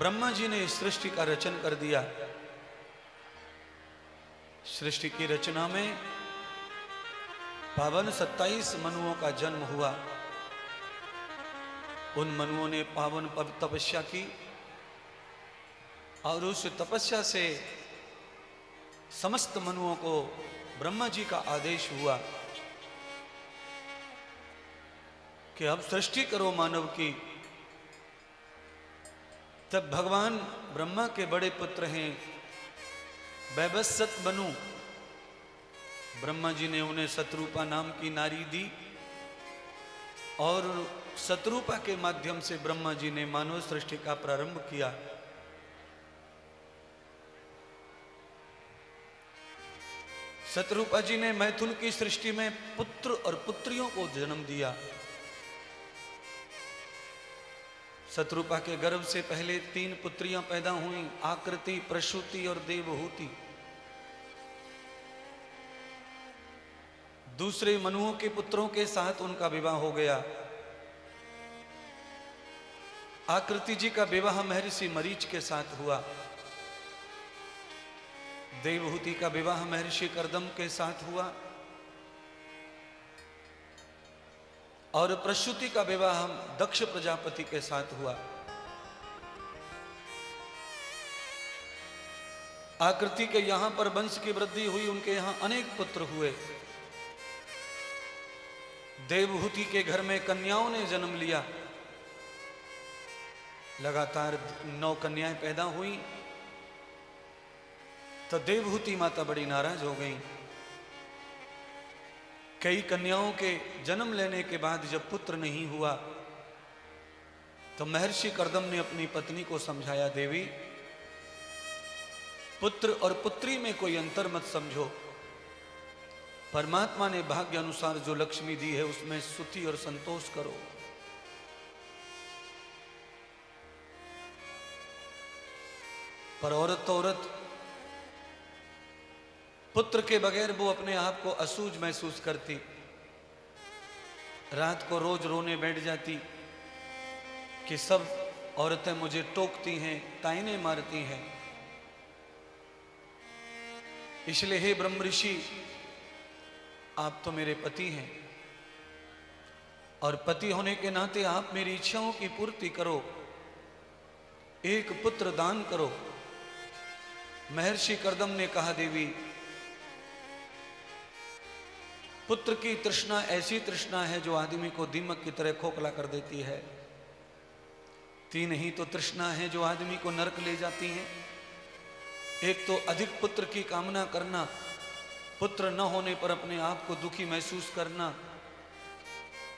ब्रह्मा जी ने सृष्टि का रचन कर दिया। सृष्टि की रचना में पावन 27 मनुओं का जन्म हुआ। उन मनुओं ने पावन तपस्या की और उस तपस्या से समस्त मनुओं को ब्रह्मा जी का आदेश हुआ कि अब सृष्टि करो मानव की। तब भगवान ब्रह्मा के बड़े पुत्र हैं वैवस्वत मनु, ब्रह्मा जी ने उन्हें शत्रुपा नाम की नारी दी और शत्रुपा के माध्यम से ब्रह्मा जी ने मानव सृष्टि का प्रारंभ किया। शत्रुपा जी ने मैथुन की सृष्टि में पुत्र और पुत्रियों को जन्म दिया। शत्रुपा के गर्भ से पहले 3 पुत्रियां पैदा हुई, आकृति, प्रसूति और देवहूति। दूसरे मनुओं के पुत्रों के साथ उनका विवाह हो गया। आकृति जी का विवाह महर्षि मरीच के साथ हुआ। देवहूति का विवाह महर्षि कर्दम के साथ हुआ और प्रसूति का विवाह दक्ष प्रजापति के साथ हुआ। आकृति के यहां पर वंश की वृद्धि हुई, उनके यहां अनेक पुत्र हुए। देवहूति के घर में कन्याओं ने जन्म लिया। लगातार 9 कन्याएं पैदा हुई तो देवहूति माता बड़ी नाराज हो गई। कई कन्याओं के जन्म लेने के बाद जब पुत्र नहीं हुआ तो महर्षि कर्दम ने अपनी पत्नी को समझाया, देवी पुत्र और पुत्री में कोई अंतर मत समझो। परमात्मा ने भाग्य अनुसार जो लक्ष्मी दी है उसमें स्तुति और संतोष करो। पर औरत पुत्र के बगैर वो अपने आप को असूझ महसूस करती। रात को रोज रोने बैठ जाती कि सब औरतें मुझे टोकती हैं, ताइने मारती हैं। इसलिए हे ब्रह्म ऋषि, आप तो मेरे पति हैं और पति होने के नाते आप मेरी इच्छाओं की पूर्ति करो, एक पुत्र दान करो। महर्षि कर्दम ने कहा, देवी पुत्र की तृष्णा ऐसी तृष्णा है जो आदमी को दीमक की तरह खोखला कर देती है। 3 ही तो तृष्णा है जो आदमी को नरक ले जाती हैं। एक तो अधिक पुत्र की कामना करना, पुत्र न होने पर अपने आप को दुखी महसूस करना।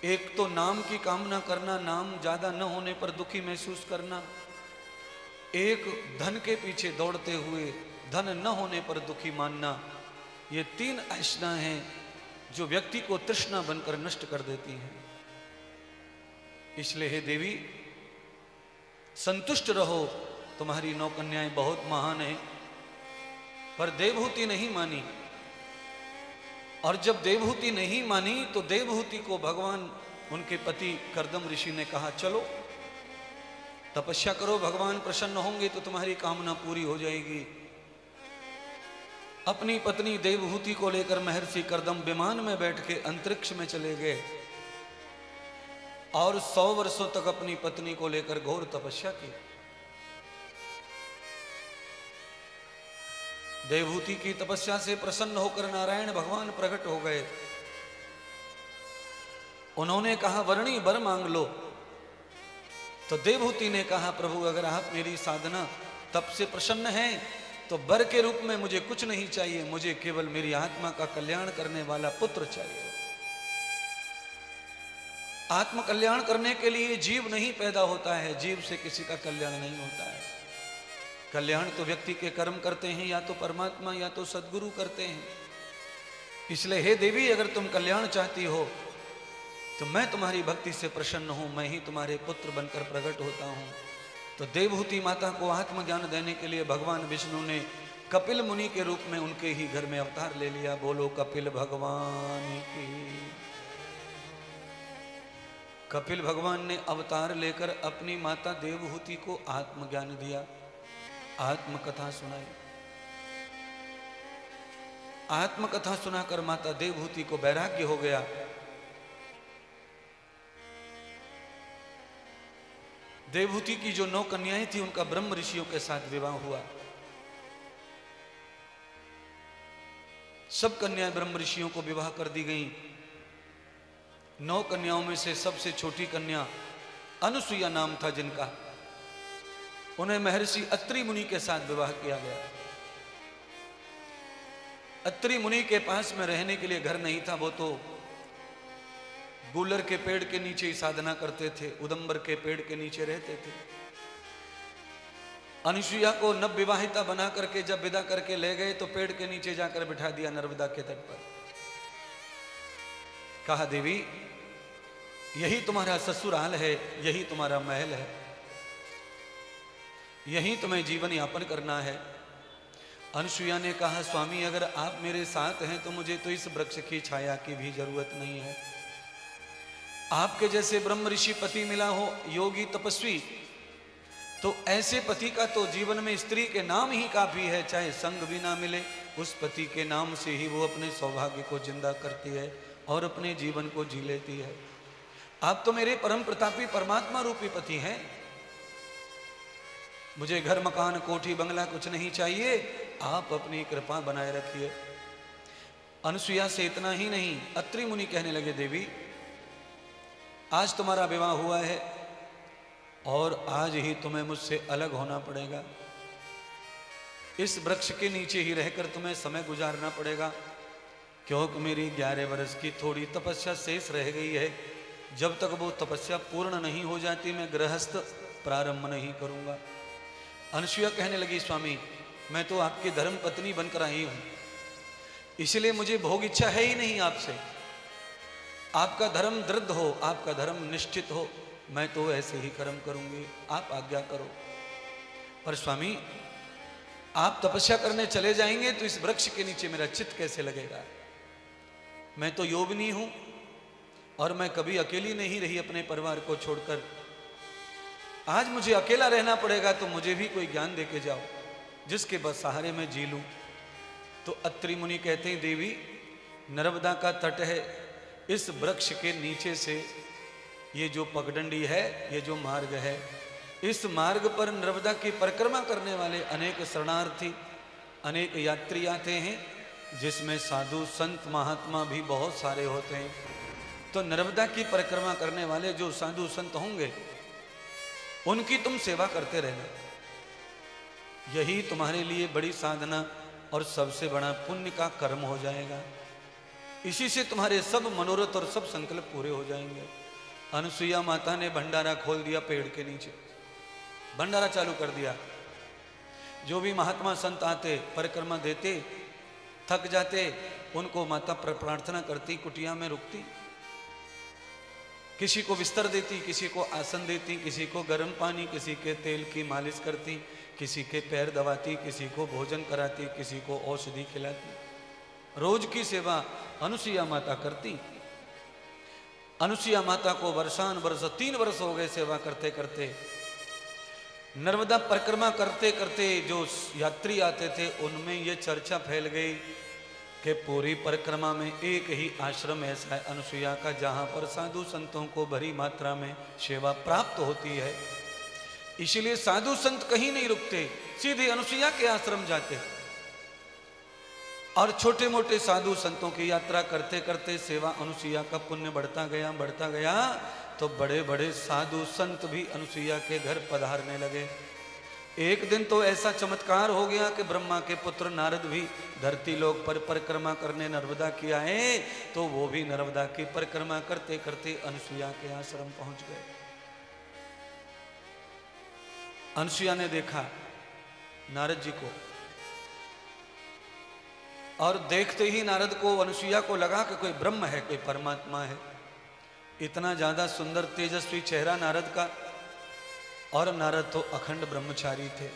एक तो नाम की कामना करना, नाम ज्यादा न होने पर दुखी महसूस करना। एक धन के पीछे दौड़ते हुए धन न होने पर दुखी मानना। ये 3 ऐसा हैं जो व्यक्ति को तृष्णा बनकर नष्ट कर देती हैं। इसलिए हे देवी संतुष्ट रहो, तुम्हारी 9 कन्याएं बहुत महान हैं। पर देवहूति नहीं मानी, और जब देवहूति नहीं मानी तो देवहूति को भगवान उनके पति कर्दम ऋषि ने कहा, चलो तपस्या करो, भगवान प्रसन्न होंगे तो तुम्हारी कामना पूरी हो जाएगी। अपनी पत्नी देवहूति को लेकर महर्षि कर्दम विमान में बैठ के अंतरिक्ष में चले गए और 100 वर्षों तक अपनी पत्नी को लेकर घोर तपस्या की। देवहूति की तपस्या से प्रसन्न होकर नारायण भगवान प्रकट हो गए। उन्होंने कहा, वरणी वर मांग लो। तो देवहूति ने कहा, प्रभु अगर आप मेरी साधना तप से प्रसन्न हैं तो वर के रूप में मुझे कुछ नहीं चाहिए, मुझे केवल मेरी आत्मा का कल्याण करने वाला पुत्र चाहिए। आत्म कल्याण करने के लिए जीव नहीं पैदा होता है, जीव से किसी का कल्याण नहीं होता है। कल्याण तो व्यक्ति के कर्म करते हैं, या तो परमात्मा या तो सद्गुरु करते हैं। इसलिए हे देवी अगर तुम कल्याण चाहती हो तो मैं तुम्हारी भक्ति से प्रसन्न हूं, मैं ही तुम्हारे पुत्र बनकर प्रकट होता हूं। तो देवहूति माता को आत्मज्ञान देने के लिए भगवान विष्णु ने कपिल मुनि के रूप में उनके ही घर में अवतार ले लिया। बोलो कपिल भगवान की। कपिल भगवान ने अवतार लेकर अपनी माता देवहूति को आत्मज्ञान दिया, आत्मकथा सुनाई। आत्मकथा सुनाकर माता देवहूति को वैराग्य हो गया। देवहूति की जो 9 कन्याएं थी उनका ब्रह्म ऋषियों के साथ विवाह हुआ। सब कन्याएं ब्रह्म ऋषियों को विवाह कर दी गईं। 9 कन्याओं में से सबसे छोटी कन्या अनुसुईया नाम था जिनका, उन्हें महर्षि अत्रि मुनि के साथ विवाह किया गया। अत्रि मुनि के पास में रहने के लिए घर नहीं था, वो तो गूलर के पेड़ के नीचे ही साधना करते थे, उदंबर के पेड़ के नीचे रहते थे। अनुसुईया को नवविवाहिता बना करके जब विदा करके ले गए तो पेड़ के नीचे जाकर बिठा दिया नर्मदा के तट पर। कहा, देवी यही तुम्हारा ससुराल है, यही तुम्हारा महल है, यही तुम्हें जीवन यापन करना है। अनुसुईया ने कहा, स्वामी अगर आप मेरे साथ हैं तो मुझे तो इस वृक्ष की छाया की भी जरूरत नहीं है। आपके जैसे ब्रह्म ऋषि पति मिला हो, योगी तपस्वी, तो ऐसे पति का तो जीवन में स्त्री के नाम ही काफी है। चाहे संग भी ना मिले, उस पति के नाम से ही वो अपने सौभाग्य को जिंदा करती है और अपने जीवन को जी लेती है। आप तो मेरे परम प्रतापी परमात्मा रूपी पति हैं। मुझे घर मकान कोठी बंगला कुछ नहीं चाहिए, आप अपनी कृपा बनाए रखिए। अनुसुईया से इतना ही नहीं, अत्रि मुनि कहने लगे, देवी आज तुम्हारा विवाह हुआ है और आज ही तुम्हें मुझसे अलग होना पड़ेगा। इस वृक्ष के नीचे ही रहकर तुम्हें समय गुजारना पड़ेगा, क्योंकि मेरी 11 वर्ष की थोड़ी तपस्या शेष रह गई है। जब तक वो तपस्या पूर्ण नहीं हो जाती मैं गृहस्थ प्रारंभ नहीं करूंगा। अनुसुईया कहने लगी, स्वामी मैं तो आपकी धर्म पत्नी बनकर आई हूं, इसलिए मुझे भोग इच्छा है ही नहीं आपसे। आपका धर्म दृढ़ हो, आपका धर्म निश्चित हो, मैं तो ऐसे ही कर्म करूंगी, आप आज्ञा करो। पर स्वामी आप तपस्या करने चले जाएंगे तो इस वृक्ष के नीचे मेरा चित्त कैसे लगेगा? मैं तो योगिनी हूं और मैं कभी अकेली नहीं रही अपने परिवार को छोड़कर। आज मुझे अकेला रहना पड़ेगा तो मुझे भी कोई ज्ञान देके जाओ जिसके बस सहारे में जी लूं। तो अत्रि मुनि कहते हैं, देवी नर्मदा का तट है, इस वृक्ष के नीचे से ये जो पगडंडी है, ये जो मार्ग है, इस मार्ग पर नर्मदा की परिक्रमा करने वाले अनेक शरणार्थी, अनेक यात्री आते हैं, जिसमें साधु संत महात्मा भी बहुत सारे होते हैं। तो नर्मदा की परिक्रमा करने वाले जो साधु संत होंगे उनकी तुम सेवा करते रहना, यही तुम्हारे लिए बड़ी साधना और सबसे बड़ा पुण्य का कर्म हो जाएगा। इसी से तुम्हारे सब मनोरथ और सब संकल्प पूरे हो जाएंगे। अनुसुईया माता ने भंडारा खोल दिया, पेड़ के नीचे भंडारा चालू कर दिया। जो भी महात्मा संत आते परिक्रमा देते, थक जाते, उनको माता प्रार्थना करती, कुटिया में रुकती, किसी को बिस्तर देती, किसी को आसन देती, किसी को गर्म पानी, किसी के तेल की मालिश करती, किसी के पैर दबाती, किसी को भोजन कराती, किसी को औषधि खिलाती। रोज की सेवा अनुसुईया माता करती। अनुसुईया माता को वर्षान वर्ष 3 वर्ष हो गए सेवा करते करते। नर्मदा परिक्रमा करते करते जो यात्री आते थे उनमें ये चर्चा फैल गई कि पूरी परिक्रमा में एक ही आश्रम ऐसा है अनुसुईया का जहाँ पर साधु संतों को भरी मात्रा में सेवा प्राप्त होती है। इसलिए साधु संत कहीं नहीं रुकते, सीधे अनुसुईया के आश्रम जाते और छोटे मोटे साधु संतों की यात्रा करते करते सेवा अनुसुईया का पुण्य बढ़ता गया तो बड़े बड़े साधु संत भी अनुसुईया के घर पधारने लगे। एक दिन तो ऐसा चमत्कार हो गया कि ब्रह्मा के पुत्र नारद भी धरती लोक पर परिक्रमा करने नर्मदा की आए, तो वो भी नर्मदा की परिक्रमा करते करते अनुसुईया के आश्रम पहुंच गए। अनुसुईया ने देखा नारद जी को, और देखते ही नारद को, अनुसुईया को लगा कि कोई ब्रह्म है, कोई परमात्मा है। इतना ज्यादा सुंदर तेजस्वी चेहरा नारद का, और नारद तो अखंड ब्रह्मचारी थे।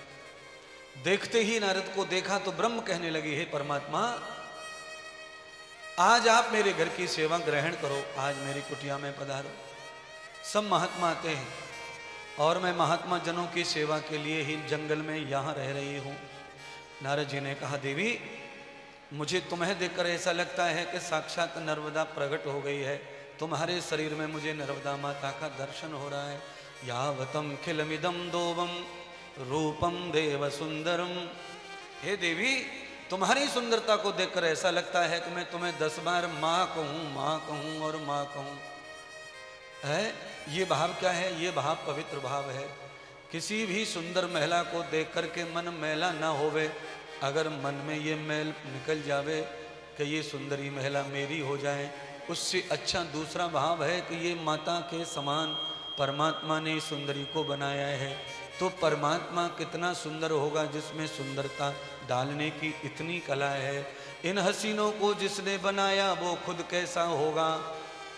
देखते ही नारद को देखा तो ब्रह्म कहने लगी, हे परमात्मा आज आप मेरे घर की सेवा ग्रहण करो, आज मेरी कुटिया में पधारो। सब महात्मा आते हैं और मैं महात्मा जनों की सेवा के लिए ही जंगल में यहाँ रह रही हूँ। नारद जी ने कहा, देवी मुझे तुम्हें देखकर ऐसा लगता है कि साक्षात नर्मदा प्रकट हो गई है। तुम्हारे शरीर में मुझे नर्मदा माता का दर्शन हो रहा है। यावतम खिलमिदम दोवम रूपम देव सुंदरम। हे देवी, तुम्हारी सुंदरता को देखकर ऐसा लगता है कि मैं तुम्हें 10 बार माँ कहूँ और माँ कहूँ। है ये भाव क्या है? ये भाव पवित्र भाव है। किसी भी सुंदर महिला को देख करके मन मैला ना होवे। अगर मन में ये मैल निकल जावे कि ये सुंदरी महिला मेरी हो जाए, उससे अच्छा दूसरा भाव है कि ये माता के समान परमात्मा ने सुंदरी को बनाया है। तो परमात्मा कितना सुंदर होगा जिसमें सुंदरता डालने की इतनी कला है। इन हसीनों को जिसने बनाया वो खुद कैसा होगा।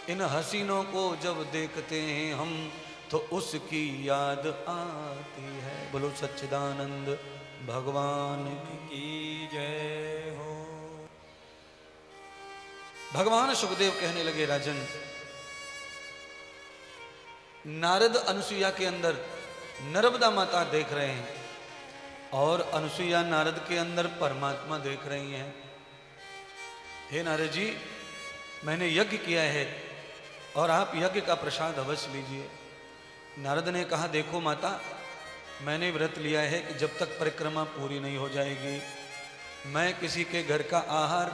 इन हसीनों को जब देखते हैं हम तो उसकी याद आती है। बोलो सच्चिदानंद भगवान की जय हो। भगवान सुखदेव कहने लगे, राजन, नारद अनुसुईया के अंदर नर्मदा माता देख रहे हैं और अनुसुईया नारद के अंदर परमात्मा देख रही हैं। हे नारद जी, मैंने यज्ञ किया है और आप यज्ञ का प्रसाद अवश्य लीजिए। नारद ने कहा, देखो माता, मैंने व्रत लिया है कि जब तक परिक्रमा पूरी नहीं हो जाएगी मैं किसी के घर का आहार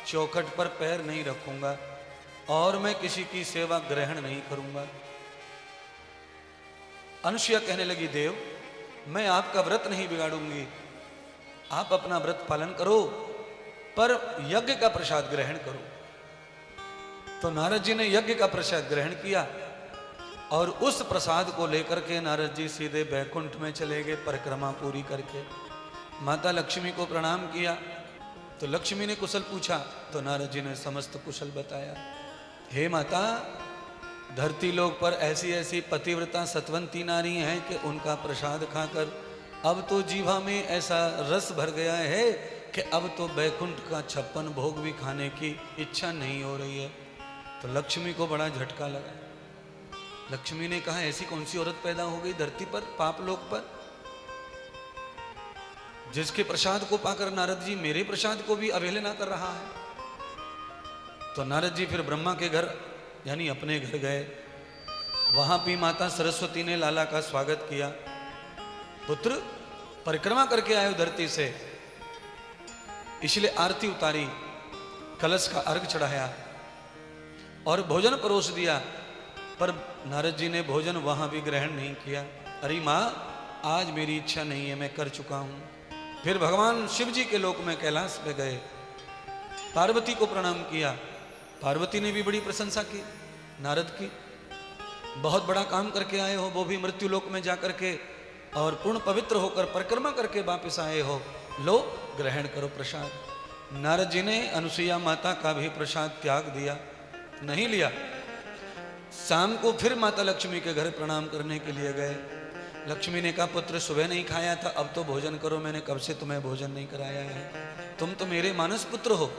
चौखट पर पैर नहीं रखूंगा और मैं किसी की सेवा ग्रहण नहीं करूंगा। अनुसुईया कहने लगी, देव, मैं आपका व्रत नहीं बिगाड़ूंगी, आप अपना व्रत पालन करो पर यज्ञ का प्रसाद ग्रहण करो। तो नारद जी ने यज्ञ का प्रसाद ग्रहण किया और उस प्रसाद को लेकर के नारद जी सीधे बैकुंठ में चले गए परिक्रमा पूरी करके। माता लक्ष्मी को प्रणाम किया तो लक्ष्मी ने कुशल पूछा तो नारद जी ने समस्त कुशल बताया। हे माता, धरती लोक पर ऐसी ऐसी पतिव्रता सतवंती नारी हैं कि उनका प्रसाद खाकर अब तो जीवा में ऐसा रस भर गया है कि अब तो बैकुंठ का 56 भोग भी खाने की इच्छा नहीं हो रही है। तो लक्ष्मी को बड़ा झटका लगा। लक्ष्मी ने कहा, ऐसी कौन सी औरत पैदा हो गई धरती पर, पाप लोक पर, जिसके प्रसाद को पाकर नारद जी मेरे प्रसाद को भी अवहेलना कर रहा है। तो नारद जी फिर ब्रह्मा के घर यानी अपने घर गए। वहां भी माता सरस्वती ने लाला का स्वागत किया। पुत्र, परिक्रमा करके आए धरती से, इसलिए आरती उतारी, कलश का अर्घ चढ़ाया और भोजन परोस दिया। पर नारद जी ने भोजन वहां भी ग्रहण नहीं किया। अरे माँ, आज मेरी इच्छा नहीं है, मैं कर चुका हूं। फिर भगवान शिव जी के लोक में कैलाश पे गए, पार्वती को प्रणाम किया। पार्वती ने भी बड़ी प्रशंसा की नारद की, बहुत बड़ा काम करके आए हो, वो भी मृत्यु लोक में जाकर के, और पूर्ण पवित्र होकर परिक्रमा करके वापस आए हो, लो ग्रहण करो प्रसाद। नारद जी ने अनुसुईया माता का भी प्रसाद त्याग दिया, नहीं लिया। शाम को फिर माता लक्ष्मी के घर प्रणाम करने के लिए गए। लक्ष्मी ने कहा, पुत्र, सुबह नहीं खाया था, अब तो भोजन करो, मैंने कब से तुम्हें भोजन नहीं कराया है। तुम तो मेरे मानस पुत्र हो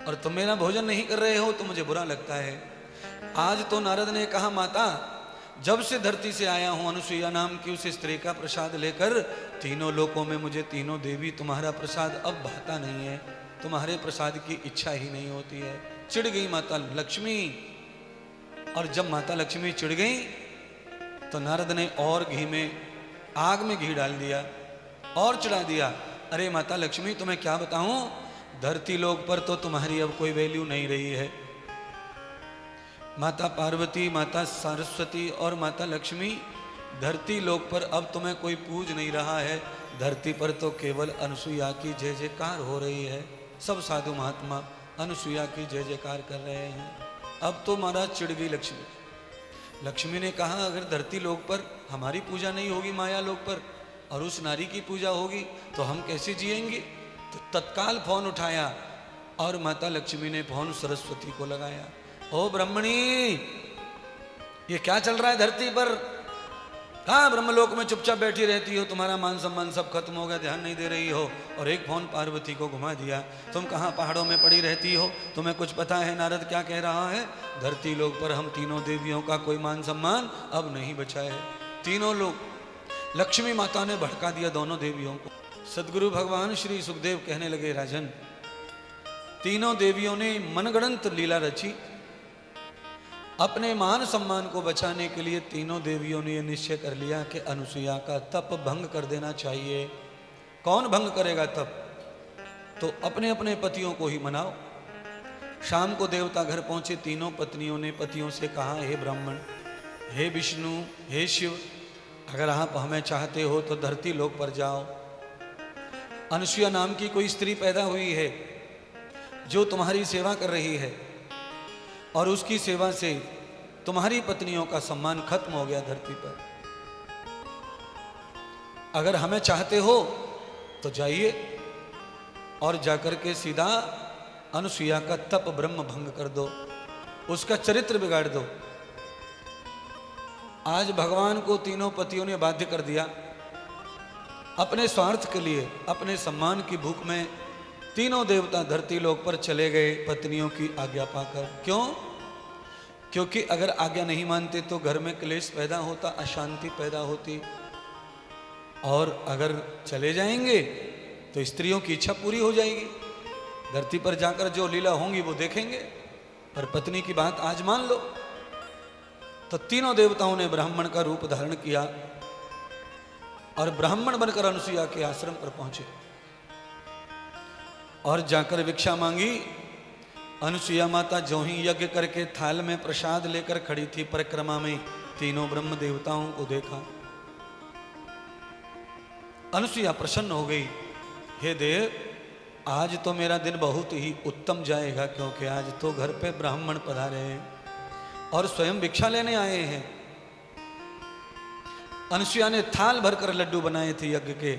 और तुम मेरा भोजन नहीं कर रहे हो तो मुझे बुरा लगता है। आज तो नारद ने कहा, माता, जब से धरती से आया हूं अनुसुईया नाम की उस स्त्री का प्रसाद लेकर, तीनों लोकों में मुझे तीनों देवी तुम्हारा प्रसाद अब भाता नहीं है, तुम्हारे प्रसाद की इच्छा ही नहीं होती है। चिढ़ गई माता लक्ष्मी, और जब माता लक्ष्मी चिढ़ गई तो नारद ने और घी में, आग में घी डाल दिया और चढ़ा दिया। अरे माता लक्ष्मी, तुम्हें क्या बताऊं, धरती लोक पर तो तुम्हारी अब कोई वैल्यू नहीं रही है। माता पार्वती, माता सरस्वती और माता लक्ष्मी, धरती लोक पर अब तुम्हें कोई पूज नहीं रहा है। धरती पर तो केवल अनुसुईया की जय जयकार हो रही है। सब साधु महात्मा अनुसुईया की जय जयकार कर रहे हैं। अब तो महाराज चिढ़ गई लक्ष्मी। लक्ष्मी ने कहा, अगर धरती लोक पर हमारी पूजा नहीं होगी, माया लोक पर, और उस नारी की पूजा होगी तो हम कैसे जिएंगे। तो तत्काल फोन उठाया और माता लक्ष्मी ने फोन सरस्वती को लगाया। ओ ब्रह्मणी, ये क्या चल रहा है धरती पर? कहाँ ब्रह्मलोक में चुपचाप बैठी रहती हो, तुम्हारा मान सम्मान सब खत्म हो गया, ध्यान नहीं दे रही हो, और एक फोन पार्वती को घुमा दिया। तुम कहाँ पहाड़ों में पड़ी रहती हो, तुम्हें कुछ पता है नारद क्या कह रहा है? धरती लोक पर हम तीनों देवियों का कोई मान सम्मान अब नहीं बचा है। तीनों लोग, लक्ष्मी माता ने भड़का दिया दोनों देवियों को। सदगुरु भगवान श्री सुखदेव कहने लगे, राजन, तीनों देवियों ने मनगढ़ंत लीला रची। अपने मान सम्मान को बचाने के लिए तीनों देवियों ने यह निश्चय कर लिया कि अनुसुईया का तप भंग कर देना चाहिए। कौन भंग करेगा तप? तो अपने अपने पतियों को ही मनाओ। शाम को देवता घर पहुंचे। तीनों पत्नियों ने पतियों से कहा, हे ब्राह्मण, हे विष्णु, हे शिव, अगर आप हमें चाहते हो तो धरती लोक पर जाओ। अनुसुईया नाम की कोई स्त्री पैदा हुई है जो तुम्हारी सेवा कर रही है, और उसकी सेवा से तुम्हारी पत्नियों का सम्मान खत्म हो गया धरती पर। अगर हमें चाहते हो तो जाइए और जाकर के सीधा अनुसुईया का तप ब्रह्म भंग कर दो, उसका चरित्र बिगाड़ दो। आज भगवान को तीनों पतियों ने बाध्य कर दिया। अपने स्वार्थ के लिए, अपने सम्मान की भूख में तीनों देवता धरती लोक पर चले गए पत्नियों की आज्ञा पाकर। क्यों? क्योंकि अगर आज्ञा नहीं मानते तो घर में क्लेश पैदा होता, अशांति पैदा होती, और अगर चले जाएंगे तो स्त्रियों की इच्छा पूरी हो जाएगी। धरती पर जाकर जो लीला होंगी वो देखेंगे, पर पत्नी की बात आज मान लो। तो तीनों देवताओं ने ब्राह्मण का रूप धारण किया और ब्राह्मण बनकर अनुसुईया के आश्रम पर पहुंचे और जाकर भिक्षा मांगी। अनुसुईया माता जो ही यज्ञ करके थाल में प्रसाद लेकर खड़ी थी, परिक्रमा में तीनों ब्रह्म देवताओं को देखा। अनुसुईया प्रसन्न हो गई। हे देव, आज तो मेरा दिन बहुत ही उत्तम जाएगा, क्योंकि आज तो घर पे ब्राह्मण पधारे हैं और स्वयं भिक्षा लेने आए हैं। अनुसुईया ने थाल भरकर लड्डू बनाए थे यज्ञ के,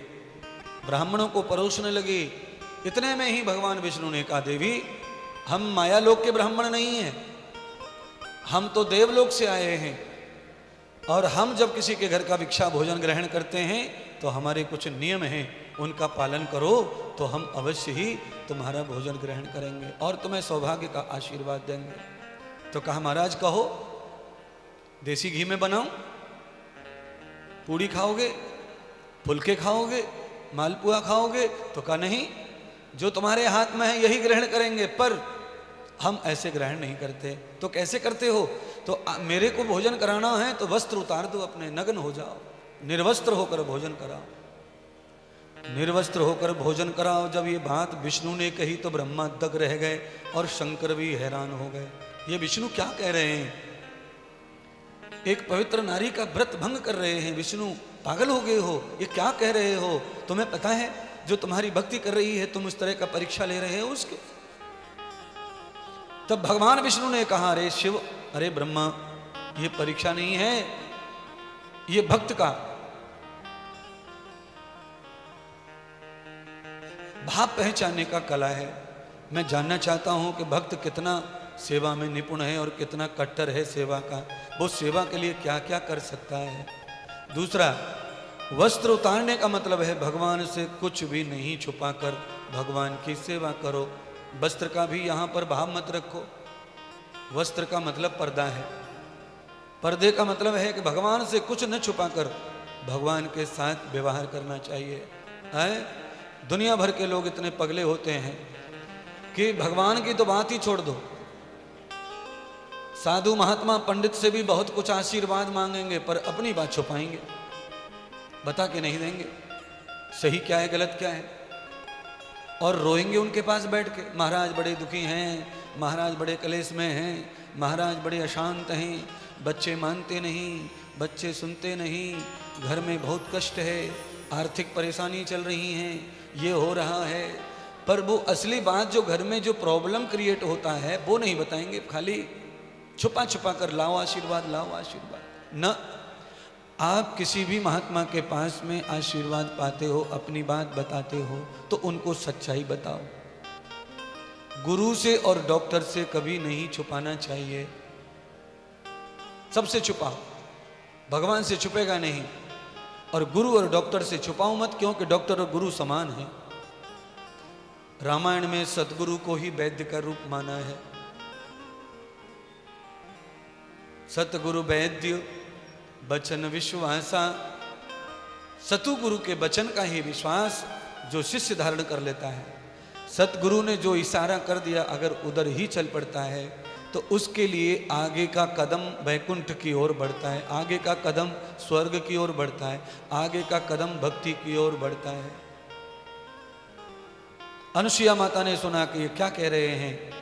ब्राह्मणों को परोसने लगी। इतने में ही भगवान विष्णु ने कहा, देवी, हम मायालोक के ब्राह्मण नहीं हैं, हम तो देवलोक से आए हैं, और हम जब किसी के घर का भिक्षा भोजन ग्रहण करते हैं तो हमारे कुछ नियम हैं, उनका पालन करो तो हम अवश्य ही तुम्हारा भोजन ग्रहण करेंगे और तुम्हें सौभाग्य का आशीर्वाद देंगे। तो कहा, महाराज कहो, देसी घी में बनाऊं? पूड़ी खाओगे, फुलके खाओगे, मालपुआ खाओगे? तो कहा, नहीं, जो तुम्हारे हाथ में है यही ग्रहण करेंगे, पर हम ऐसे ग्रहण नहीं करते। तो कैसे करते हो? तो मेरे को भोजन कराना है तो वस्त्र उतार दो अपने, नग्न हो जाओ, निर्वस्त्र होकर भोजन कराओ, निर्वस्त्र होकर भोजन कराओ। जब ये बात विष्णु ने कही तो ब्रह्मा दग रह गए और शंकर भी हैरान हो गए। ये विष्णु क्या कह रहे हैं? एक पवित्र नारी का व्रत भंग कर रहे हैं। विष्णु पागल हो गए हो, ये क्या कह रहे हो? तुम्हें पता है जो तुम्हारी भक्ति कर रही है तुम उस तरह का परीक्षा ले रहे हो उसके? तब भगवान विष्णु ने कहा, अरे शिव, अरे ब्रह्मा, ये परीक्षा नहीं है, ये भक्त का भाव पहचानने का कला है। मैं जानना चाहता हूं कि भक्त कितना सेवा में निपुण है और कितना कट्टर है सेवा का, वो सेवा के लिए क्या क्या कर सकता है। दूसरा, वस्त्र उतारने का मतलब है भगवान से कुछ भी नहीं छुपाकर भगवान की सेवा करो। वस्त्र का भी यहाँ पर भाव मत रखो। वस्त्र का मतलब पर्दा है, पर्दे का मतलब है कि भगवान से कुछ न छुपाकर भगवान के साथ व्यवहार करना चाहिए। है दुनिया भर के लोग इतने पगले होते हैं कि भगवान की तो बात ही छोड़ दो, साधु महात्मा पंडित से भी बहुत कुछ आशीर्वाद मांगेंगे पर अपनी बात छुपाएंगे, बता के नहीं देंगे सही क्या है गलत क्या है, और रोएंगे उनके पास बैठ के, महाराज बड़े दुखी हैं, महाराज बड़े कलेश में हैं, महाराज बड़े अशांत हैं, बच्चे मानते नहीं, बच्चे सुनते नहीं, घर में बहुत कष्ट है, आर्थिक परेशानी चल रही हैं, ये हो रहा है। पर वो असली बात जो घर में जो प्रॉब्लम क्रिएट होता है वो नहीं बताएंगे, खाली छुपा छुपा कर लाओ आशीर्वाद, लाओ आशीर्वाद। न आप किसी भी महात्मा के पास में आशीर्वाद पाते हो, अपनी बात बताते हो तो उनको सच्चाई बताओ। गुरु से और डॉक्टर से कभी नहीं छुपाना चाहिए, सबसे छुपाओ, भगवान से छुपेगा नहीं। और गुरु और डॉक्टर से छुपाओ मत, क्योंकि डॉक्टर और गुरु समान है। रामायण में सतगुरु को ही वैद्य का रूप माना है। सतगुरु वैद्य बचन विश्वासा, सतुगुरु के वचन का ही विश्वास जो शिष्य धारण कर लेता है। सतगुरु ने जो इशारा कर दिया, अगर उधर ही चल पड़ता है तो उसके लिए आगे का कदम वैकुंठ की ओर बढ़ता है, आगे का कदम स्वर्ग की ओर बढ़ता है, आगे का कदम भक्ति की ओर बढ़ता है। अनुसुईया माता ने सुना कि ये क्या कह रहे हैं,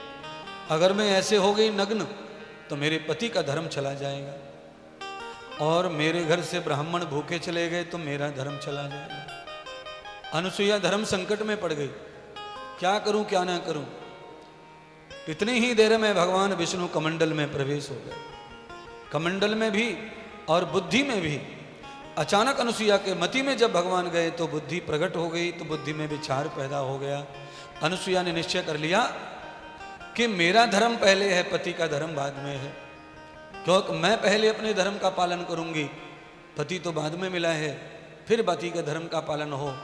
अगर मैं ऐसे हो गई नग्न तो मेरे पति का धर्म चला जाएगा, और मेरे घर से ब्राह्मण भूखे चले गए तो मेरा धर्म चला जाएगा। अनुसुईया धर्म संकट में पड़ गई, क्या करूं क्या ना करूं। इतनी ही देर में भगवान विष्णु कमंडल में प्रवेश हो गए। कमंडल में भी और बुद्धि में भी। अचानक अनुसुईया के मति में जब भगवान गए तो बुद्धि प्रकट हो गई, तो बुद्धि में विचार पैदा हो गया। अनुसुईया ने निश्चय कर लिया कि मेरा धर्म पहले है, पति का धर्म बाद में है। क्योंकि मैं पहले अपने धर्म का पालन करूंगी, पति तो बाद में मिला है, फिर पति के धर्म का पालन हो।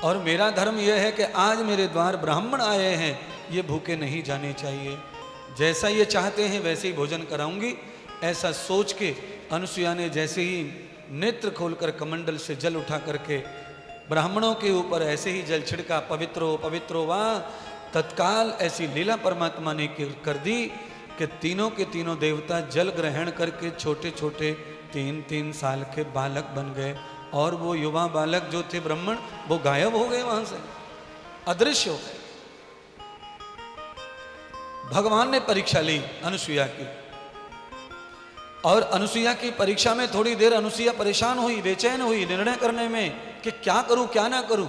और मेरा धर्म यह है कि आज मेरे द्वार ब्राह्मण आए हैं, ये भूखे नहीं जाने चाहिए, जैसा ये चाहते हैं वैसे ही भोजन कराऊंगी। ऐसा सोच के अनुसुईया ने जैसे ही नेत्र खोलकर कमंडल से जल उठा करके ब्राह्मणों के ऊपर ऐसे ही जल छिड़का, पवित्रो पवित्रो वाह। तत्काल ऐसी लीला परमात्मा ने कर दी कि तीनों के तीनों देवता जल ग्रहण करके छोटे छोटे 3-3 साल के बालक बन गए, और वो युवा बालक जो थे ब्राह्मण, वो गायब हो गए, वहां से अदृश्य हो गए। भगवान ने परीक्षा ली अनुसुईया की, और अनुसुईया की परीक्षा में थोड़ी देर अनुसुईया परेशान हुई, बेचैन हुई निर्णय करने में कि क्या करूं क्या ना करूं।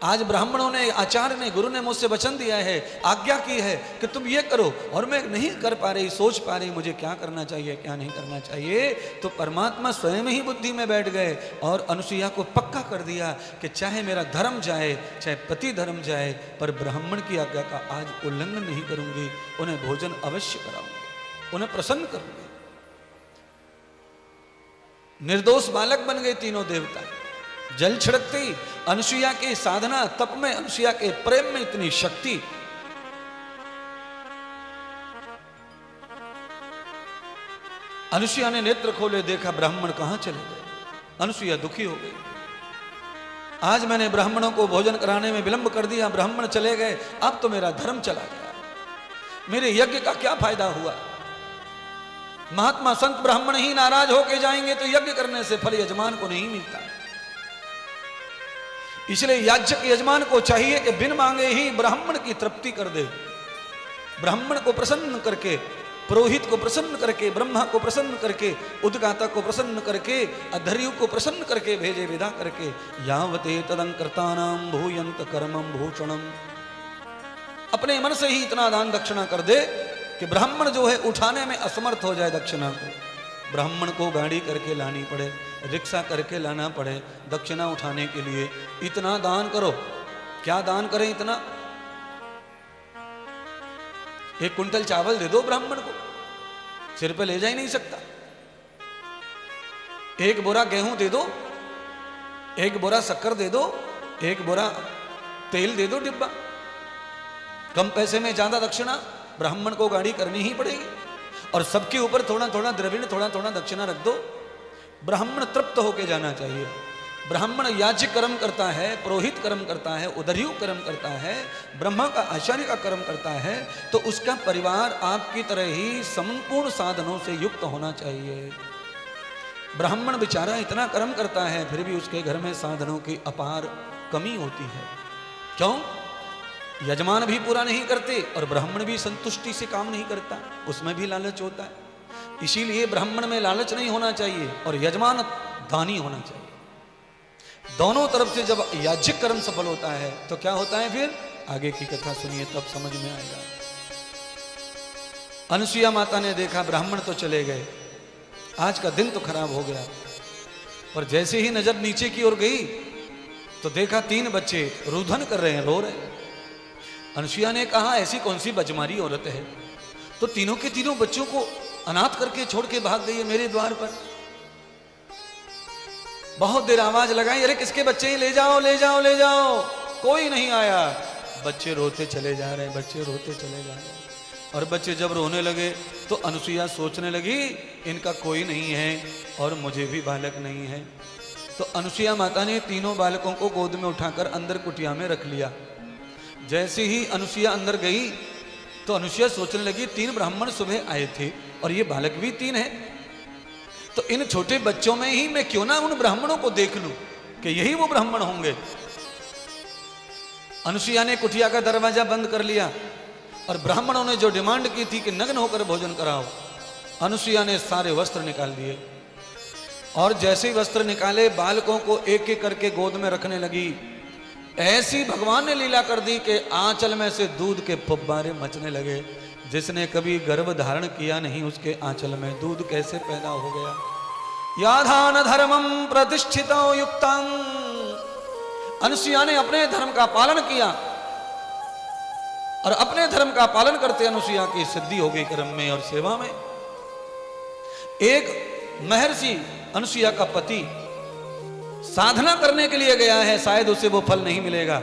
आज ब्राह्मणों ने, आचार्य ने, गुरु ने मुझसे वचन दिया है, आज्ञा की है कि तुम ये करो, और मैं नहीं कर पा रही, सोच पा रही मुझे क्या करना चाहिए क्या नहीं करना चाहिए। तो परमात्मा स्वयं ही बुद्धि में बैठ गए और अनुसुईया को पक्का कर दिया कि चाहे मेरा धर्म जाए, चाहे पति धर्म जाए, पर ब्राह्मण की आज्ञा का आज उल्लंघन नहीं करूंगी, उन्हें भोजन अवश्य कराऊंगी, उन्हें प्रसन्न करूंगी। निर्दोष बालक बन गए तीनों देवता। जल छिड़कते ही अनुसुईया की साधना, तप में, अनुसुईया के प्रेम में इतनी शक्ति। अनुसुईया ने नेत्र खोले, देखा ब्राह्मण कहां चले गए। अनुसुईया दुखी हो गई, आज मैंने ब्राह्मणों को भोजन कराने में विलंब कर दिया, ब्राह्मण चले गए, अब तो मेरा धर्म चला गया, मेरे यज्ञ का क्या फायदा हुआ। महात्मा संत ब्राह्मण ही नाराज होके जाएंगे तो यज्ञ करने से फल यजमान को नहीं मिलता। इसलिए याजक यजमान को चाहिए कि बिन मांगे ही ब्राह्मण की तृप्ति कर दे, ब्राह्मण को प्रसन्न करके, पुरोहित को प्रसन्न करके, ब्रह्मा को प्रसन्न करके, उद्गाता को प्रसन्न करके, अधर्यु को प्रसन्न करके भेजे, विदा करके। यावते तदंकृतानाम भूयंत कर्मम भूषणम। अपने मन से ही इतना दान दक्षिणा कर दे कि ब्राह्मण जो है उठाने में असमर्थ हो जाए दक्षिणा को। ब्राह्मण को गाड़ी करके लानी पड़े, रिक्शा करके लाना पड़े दक्षिणा उठाने के लिए। इतना दान करो। क्या दान करें इतना? 1 कुंटल चावल दे दो ब्राह्मण को, सिर पे ले जा ही नहीं सकता। 1 बोरा गेहूं दे दो, 1 बोरा शक्कर दे दो, 1 बोरा तेल दे दो डिब्बा। कम पैसे में ज्यादा दक्षिणा, ब्राह्मण को गाड़ी करनी ही पड़ेगी। और सबके ऊपर थोड़ा थोड़ा द्रविण, थोड़ा थोड़ा दक्षिणा रख दो। ब्राह्मण तृप्त होके जाना चाहिए। ब्राह्मण याज्य कर्म करता है, पुरोहित कर्म करता है, उदर्यु कर्म करता है, ब्रह्मा का आचार्य का कर्म करता है, तो उसका परिवार आपकी तरह ही संपूर्ण साधनों से युक्त होना चाहिए। ब्राह्मण बेचारा इतना कर्म करता है, फिर भी उसके घर में साधनों की अपार कमी होती है। क्यों? यजमान भी पूरा नहीं करते और ब्राह्मण भी संतुष्टि से काम नहीं करता, उसमें भी लालच होता है। इसीलिए ब्राह्मण में लालच नहीं होना चाहिए और यजमान दानी होना चाहिए। दोनों तरफ से जब याज्ञिक कर्म सफल होता है तो क्या होता है? फिर आगे की कथा सुनिए तब समझ में आएगा। अनुसुईया माता ने देखा ब्राह्मण तो चले गए, आज का दिन तो खराब हो गया। पर जैसे ही नजर नीचे की ओर गई तो देखा 3 बच्चे रुदन कर रहे हैं, रो रहे हैं। अनुसुईया ने कहा ऐसी कौन सी बजमारी औरत है, तो तीनों के तीनों बच्चों को अनाथ करके छोड़ के भाग गई है मेरे द्वार पर। बहुत देर आवाज लगाई, अरे किसके बच्चे हैं, ले जाओ ले जाओ ले जाओ। कोई नहीं आया। बच्चे रोते चले जा रहे हैं, बच्चे रोते चले जा रहे हैं। और बच्चे जब रोने लगे तो अनुसुईया सोचने लगी इनका कोई नहीं है और मुझे भी बालक नहीं है। तो अनुसुईया माता ने तीनों बालकों को गोद में उठाकर अंदर कुटिया में रख लिया। जैसे ही अनुसुईया अंदर गई तो अनुसुईया सोचने लगी 3 ब्राह्मण सुबह आए थे और ये बालक भी 3 है, तो इन छोटे बच्चों में ही मैं क्यों ना उन ब्राह्मणों को देख लूं कि यही वो ब्राह्मण होंगे। अनुसुईया ने कुटिया का दरवाजा बंद कर लिया और ब्राह्मणों ने जो डिमांड की थी कि नग्न होकर भोजन कराओ, अनुसुईया ने सारे वस्त्र निकाल दिए और जैसे ही वस्त्र निकाले बालकों को एक एक करके गोद में रखने लगी। ऐसी भगवान ने लीला कर दी कि आंचल में से दूध के फुब्बारे मचने लगे। जिसने कभी गर्भ धारण किया नहीं उसके आंचल में दूध कैसे पैदा हो गया। याधान धर्मम प्रतिष्ठितो युक्तं, अनुसुईया ने अपने धर्म का पालन किया और अपने धर्म का पालन करते अनुसुईया की सिद्धि हो गई कर्म में और सेवा में। एक महर्षि अनुसुईया का पति साधना करने के लिए गया है, शायद उसे वो फल नहीं मिलेगा,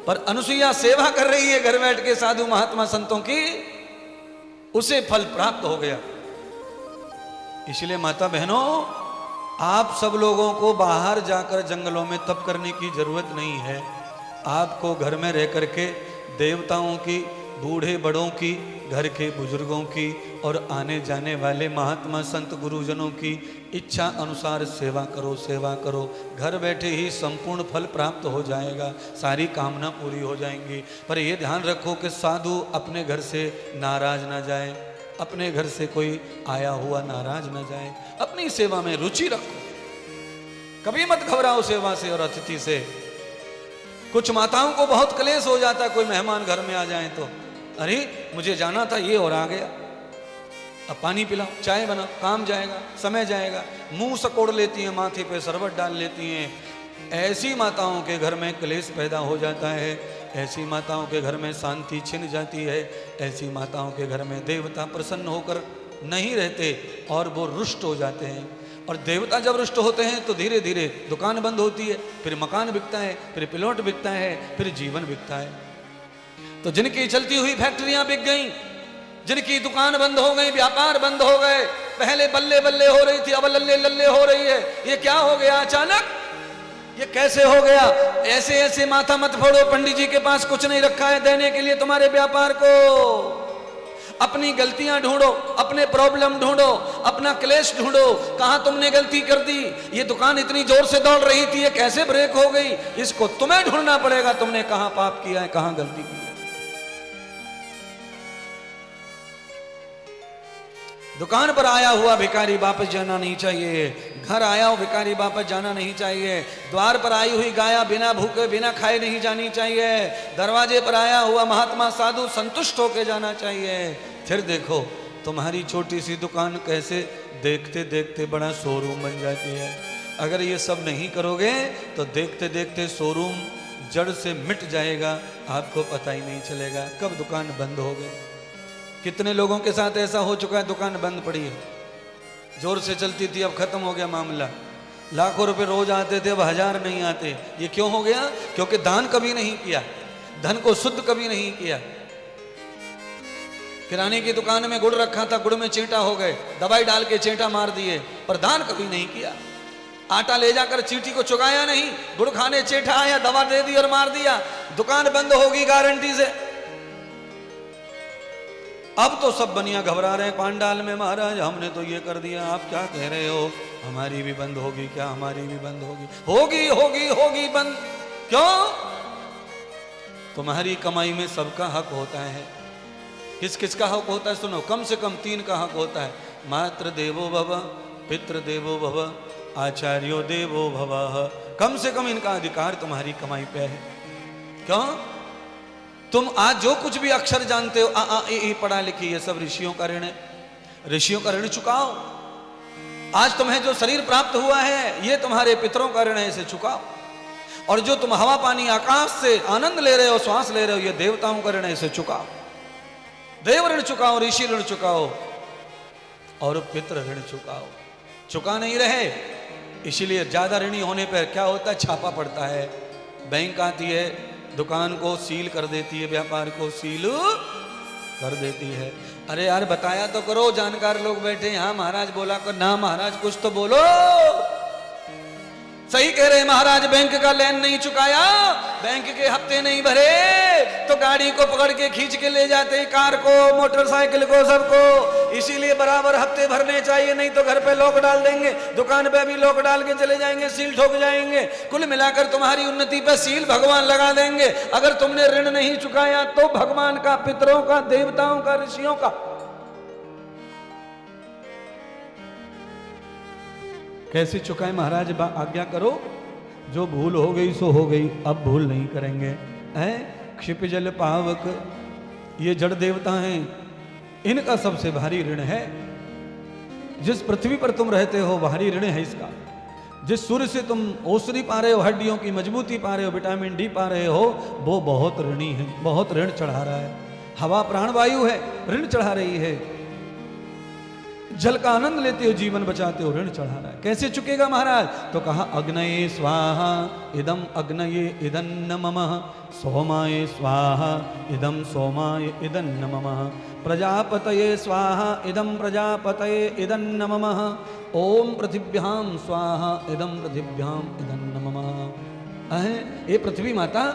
पर अनुसुईया सेवा कर रही है घर बैठ के साधु महात्मा संतों की, उसे फल प्राप्त हो गया। इसलिए माता बहनों, आप सब लोगों को बाहर जाकर जंगलों में तप करने की जरूरत नहीं है। आपको घर में रह करके देवताओं की, बूढ़े बड़ों की, घर के बुजुर्गों की और आने जाने वाले महात्मा संत गुरुजनों की इच्छा अनुसार सेवा करो, सेवा करो। घर बैठे ही संपूर्ण फल प्राप्त हो जाएगा, सारी कामना पूरी हो जाएंगी। पर यह ध्यान रखो कि साधु अपने घर से नाराज ना जाए, अपने घर से कोई आया हुआ नाराज ना जाए। अपनी सेवा में रुचि रखो, कभी मत घबराओ सेवा से और अतिथि से। कुछ माताओं को बहुत क्लेश हो जाता है, कोई मेहमान घर में आ जाए तो अरे मुझे जाना था ये और आ गया, अब पानी पिलाओ, चाय बनाओ, काम जाएगा, समय जाएगा। मुंह सकोड़ लेती हैं, माथे पे शरबत डाल लेती हैं। ऐसी माताओं के घर में क्लेश पैदा हो जाता है, ऐसी माताओं के घर में शांति छिन जाती है, ऐसी माताओं के घर में देवता प्रसन्न होकर नहीं रहते और वो रुष्ट हो जाते हैं। और देवता जब रुष्ट होते हैं तो धीरे धीरे दुकान बंद होती है, फिर मकान बिकता है, फिर प्लॉट बिकता है, फिर जीवन बिकता है। तो जिनकी चलती हुई फैक्ट्रियां बिक गईं, जिनकी दुकान बंद हो गई, व्यापार बंद हो गए, पहले बल्ले बल्ले हो रही थी अब लल्ले लल्ले हो रही है, ये क्या हो गया अचानक, ये कैसे हो गया। ऐसे ऐसे माथा मत फोड़ो, पंडित जी के पास कुछ नहीं रखा है देने के लिए तुम्हारे व्यापार को। अपनी गलतियां ढूंढो, अपने प्रॉब्लम ढूंढो, अपना क्लेश ढूंढो, कहां तुमने गलती कर दी। ये दुकान इतनी जोर से दौड़ रही थी, ये कैसे ब्रेक हो गई, इसको तुम्हें ढूंढना पड़ेगा, तुमने कहां पाप किया है, कहां गलती की है। दुकान पर आया हुआ भिखारी वापस जाना नहीं चाहिए, घर आया हुआ भिखारी वापस जाना नहीं चाहिए, द्वार पर आई हुई गाया बिना भूखे बिना खाए नहीं जानी चाहिए, दरवाजे पर आया हुआ महात्मा साधु संतुष्ट होकर जाना चाहिए। फिर देखो तुम्हारी छोटी सी दुकान कैसे देखते देखते बड़ा शोरूम बन जाती है। अगर ये सब नहीं करोगे तो देखते देखते शोरूम जड़ से मिट जाएगा, आपको पता ही नहीं चलेगा कब दुकान बंद हो गई। कितने लोगों के साथ ऐसा हो चुका है, दुकान बंद पड़ी है, जोर से चलती थी अब खत्म हो गया मामला, लाखों रुपए रोज आते थे अब 1000 नहीं आते। ये क्यों हो गया? क्योंकि दान कभी नहीं किया, धन को शुद्ध कभी नहीं किया। किराने की दुकान में गुड़ रखा था, गुड़ में चींटा हो गए, दवाई डाल के चींटा मार दिए, पर दान कभी नहीं किया। आटा ले जाकर चींटी को चुकाया नहीं, गुड़ खाने चींटा आया, दवा दे दी और मार दिया, दुकान बंद होगी गारंटी से। अब तो सब बनिया घबरा रहे हैं पांडाल में, महाराज हमने तो ये कर दिया, आप क्या कह रहे हो, हमारी भी बंद होगी क्या, हमारी भी बंद होगी, होगी होगी होगी बंद। क्यों? तुम्हारी कमाई में सबका हक होता है। किस किस का हक होता है? सुनो, कम से कम 3 का हक होता है। मातृ देवो भव, पितृ देवो भव, आचार्यो देवो भव। कम से कम इनका अधिकार तुम्हारी कमाई पे है। क्यों? तुम आज जो कुछ भी अक्षर जानते हो, आ आ ई पढ़ा लिखी, ये सब ऋषियों का ऋण है, ऋषियों का ऋण चुकाओ। आज तुम्हें जो शरीर प्राप्त हुआ है ये तुम्हारे पितरों का ऋण है, इसे चुकाओ। और जो तुम हवा पानी आकाश से आनंद ले रहे हो, श्वास ले रहे हो, ये देवताओं का ऋण है, इसे चुकाओ। देव ऋण चुकाओ, ऋषि ऋण चुकाओ और पितृ ऋण चुकाओ। चुका नहीं रहे इसीलिए ज्यादा ऋणी होने पर क्या होता है, छापा पड़ता है, बैंक आती है, दुकान को सील कर देती है, व्यापार को सील कर देती है। अरे यार बताया तो करो, जानकार लोग बैठे यहाँ, महाराज बोला कर ना, महाराज कुछ तो बोलो। सही कह रहे महाराज, बैंक का लेन नहीं चुकाया, बैंक के हफ्ते नहीं भरे तो गाड़ी को पकड़ के खींच के ले जाते, कार को, मोटरसाइकिल को, सबको। इसीलिए बराबर हफ्ते भरने चाहिए, नहीं तो घर पे लॉक डाल देंगे, दुकान पे भी लॉक डाल के चले जाएंगे, सील ठोक जाएंगे। कुल मिलाकर तुम्हारी उन्नति पे सील भगवान लगा देंगे। अगर तुमने ऋण नहीं चुकाया तो भगवान का, पितरों का, देवताओं का, ऋषियों का। कैसे चुकाए महाराज, आज्ञा करो। जो भूल हो गई सो हो गई, अब भूल नहीं करेंगे। है क्षिपजल पावक, ये जड़ देवता हैं, इनका सबसे भारी ऋण है। जिस पृथ्वी पर तुम रहते हो भारी ऋण है इसका। जिस सूर्य से तुम औषधि पा रहे हो, हड्डियों की मजबूती पा रहे हो, विटामिन डी पा रहे हो, वो बहुत ऋणी है, बहुत ऋण चढ़ा रहा है। हवा प्राणवायु है, ऋण चढ़ा रही है। जल का आनंद लेते हो, जीवन बचाते हो, ऋण चढ़ा रहा है। कैसे चुकेगा महाराज? तो कहा अग्नये स्वाहा इदम अग्नये इदन्न ममः, सोमाय स्वाहा इदम सोमाय इदन्न ममः, प्रजापतये स्वाहा इदम प्रजापतये इदन्न ममः, ओम पृथिव्याम स्वाहा इदम पृथिव्याम इदन्न ममः। ये पृथ्वी माता,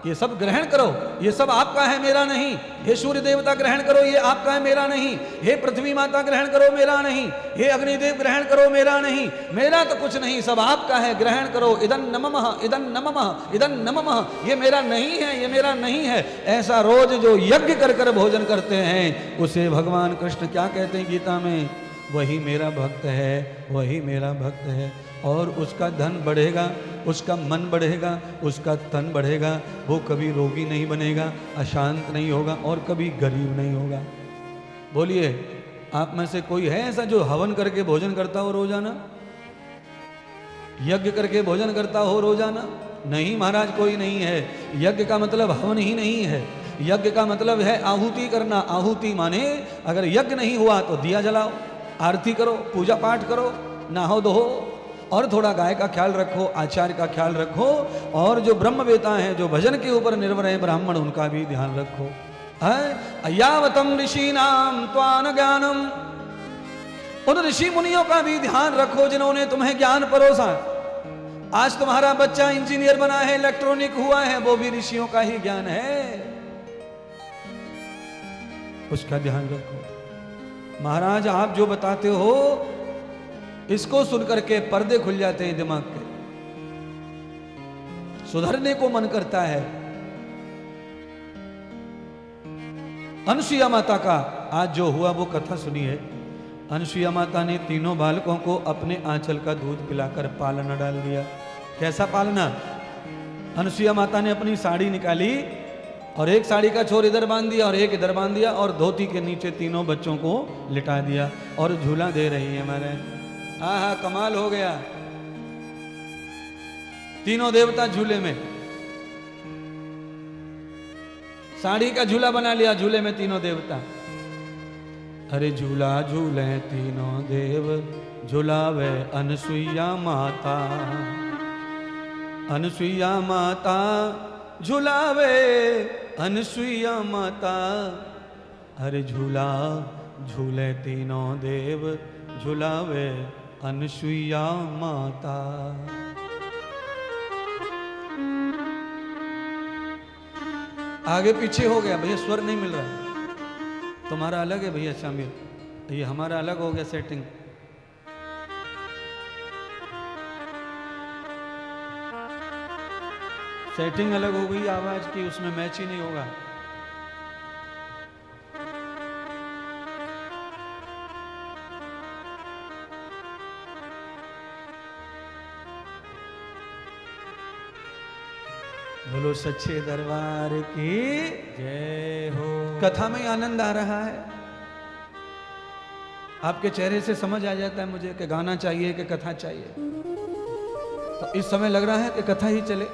ये सब ग्रहण करो, ये सब आपका है, मेरा नहीं। हे सूर्य देवता ग्रहण करो, ये आपका है, मेरा नहीं। हे पृथ्वी माता ग्रहण करो, मेरा नहीं। हे अग्निदेव ग्रहण करो, मेरा नहीं। मेरा तो कुछ नहीं, सब आपका है, ग्रहण करो। इदं नमः, इदं नमः, इदं नमः। ये मेरा नहीं है, ये मेरा नहीं है। ऐसा रोज जो यज्ञ कर कर भोजन करते हैं, उसे भगवान कृष्ण क्या कहते हैं गीता में? वही मेरा भक्त है, वही मेरा भक्त है। और उसका धन बढ़ेगा, उसका मन बढ़ेगा, उसका तन बढ़ेगा, वो कभी रोगी नहीं बनेगा, अशांत नहीं होगा और कभी गरीब नहीं होगा। बोलिए, आप में से कोई है ऐसा जो हवन करके भोजन करता हो रोजाना, यज्ञ करके भोजन करता हो रोजाना? नहीं महाराज, कोई नहीं है। यज्ञ का मतलब हवन ही नहीं है। यज्ञ का मतलब है आहुति करना। आहुति माने अगर यज्ञ नहीं हुआ तो दिया जलाओ, आरती करो, पूजा पाठ करो, नहाओ धो, और थोड़ा गाय का ख्याल रखो, आचार्य का ख्याल रखो, और जो ब्रह्मवेता हैं, जो भजन के ऊपर निर्भर है ब्राह्मण, उनका भी ध्यान रखो। अयावतम ऋषीणाम त्वान ज्ञानम, उन ऋषि मुनियों का भी ध्यान रखो जिन्होंने तुम्हें ज्ञान परोसा। आज तुम्हारा बच्चा इंजीनियर बना है, इलेक्ट्रॉनिक हुआ है, वो भी ऋषियों का ही ज्ञान है, उसका ध्यान रखो। महाराज आप जो बताते हो इसको सुनकर के पर्दे खुल जाते हैं दिमाग के, सुधरने को मन करता है। अनुसुईया माता का आज जो हुआ वो कथा सुनिए। अनुसुईया माता ने तीनों बालकों को अपने आंचल का दूध पिलाकर पालना डाल दिया। कैसा पालना? अनुसुईया माता ने अपनी साड़ी निकाली और एक साड़ी का छोर इधर बांध दिया और एक इधर बांध दिया, और धोती के नीचे तीनों बच्चों को लिटा दिया और झूला दे रही है। हमारे हाँ कमाल हो गया। तीनों देवता झूले में, साड़ी का झूला बना लिया, झूले में तीनों देवता। अरे झूला झूले तीनों देव, झूलावे अनुसुईया माता, अनुसुईया माता झूलावे अनुसुईया माता। अरे झूला झूले तीनों देव, झूलावे अनुसुईया माता। आगे पीछे हो गया भैया, स्वर नहीं मिल रहा। तुम्हारा अलग है भैया शामिल, ये हमारा अलग हो गया सेटिंग। सेटिंग अलग हो गई आवाज की, उसमें मैच ही नहीं होगा। बोलो सच्चे दरबार की जय हो। कथा में आनंद आ रहा है, आपके चेहरे से समझ आ जाता है मुझे कि गाना चाहिए कि कथा चाहिए। तो इस समय लग रहा है कि कथा ही चले।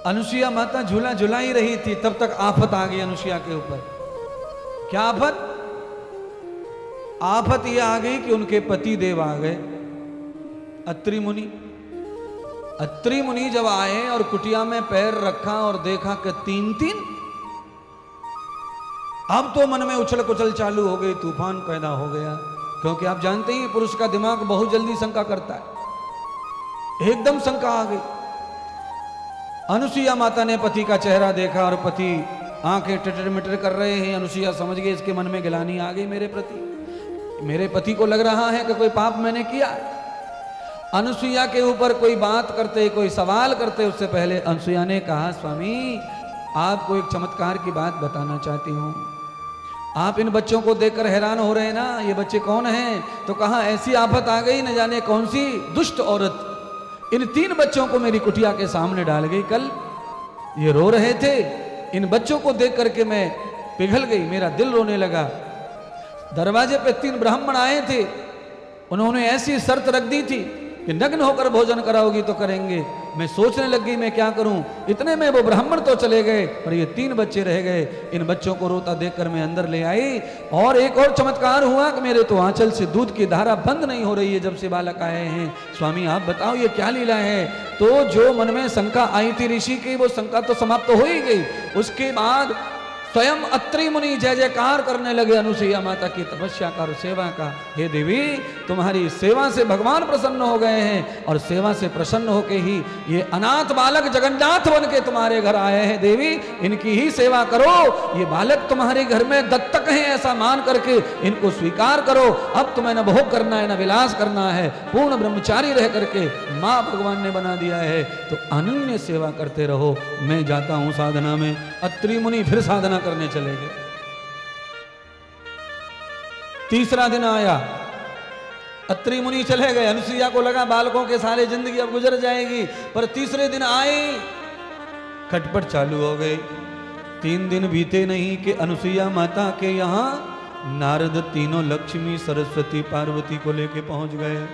अनुसुईया माता झूला झुला ही रही थी, तब तक आफत आ गई अनुसुईया के ऊपर। क्या आफत? आफत यह आ गई कि उनके पति देव आ गए, अत्रि मुनि। अत्रि मुनि जब आए और कुटिया में पैर रखा और देखा कि 3-3, अब तो मन में उछल कुचल चालू हो गई, तूफान पैदा हो गया। क्योंकि आप जानते ही पुरुष का दिमाग बहुत जल्दी शंका करता है। एकदम शंका आ गई। अनुसुईया माता ने पति का चेहरा देखा और पति आंखें टिटर मिटर कर रहे हैं। अनुसुईया समझ गई इसके मन में गिलानी आ गई मेरे प्रति, मेरे पति को लग रहा है कि कोई पाप मैंने किया। अनुसुईया के ऊपर कोई बात करते, कोई सवाल करते उससे पहले अनुसुईया ने कहा, स्वामी आपको एक चमत्कार की बात बताना चाहती हूँ। आप इन बच्चों को देखकर हैरान हो रहे हैं ना, ये बच्चे कौन हैं? तो कहा ऐसी आफत आ गई, न जाने कौन सी दुष्ट औरत इन 3 बच्चों को मेरी कुटिया के सामने डाल गई। कल ये रो रहे थे, इन बच्चों को देख करके मैं पिघल गई, मेरा दिल रोने लगा। दरवाजे पे 3 ब्राह्मण आए थे, उन्होंने ऐसी शर्त रख दी थी कि नग्न होकर भोजन कराओगी तो करेंगे। मैं सोचने लगी मैं क्या करूं। इतने में वो ब्राह्मण तो चले गए और ये 3 बच्चे रह गए। इन बच्चों को रोता देखकर मैं अंदर ले आई। और एक और चमत्कार हुआ कि मेरे तो आंचल से दूध की धारा बंद नहीं हो रही है जब से बालक आए हैं। स्वामी आप बताओ ये क्या लीला है? तो जो मन में शंका आई थी ऋषि की, वो शंका तो समाप्त हो ही गई। उसके बाद स्वयं अत्रि मुनि जय जयकार करने लगे अनुसुईया माता की तपस्या का और सेवा का। हे देवी तुम्हारी सेवा से भगवान प्रसन्न हो गए हैं और सेवा से प्रसन्न होके ही ये अनाथ बालक जगन्नाथ बन के तुम्हारे घर आए हैं। देवी इनकी ही सेवा करो, ये बालक तुम्हारे घर में दत्तक है ऐसा मान करके इनको स्वीकार करो। अब तुम्हें न भोग करना है न विलास करना है, पूर्ण ब्रह्मचारी रह करके माँ भगवान ने बना दिया है, तो अनन्य सेवा करते रहो। मैं जाता हूं साधना में। अत्रि मुनि फिर साधना करने चले गए। तीसरा दिन आया, अत्रि मुनि चले गए। अनुसुईया को लगा बालकों के सारे जिंदगी अब गुजर जाएगी, पर तीसरे दिन आए, खटपट चालू हो गई। 3 दिन बीते नहीं कि अनुसुईया माता के यहां नारद तीनों लक्ष्मी सरस्वती पार्वती को लेके पहुंच गए।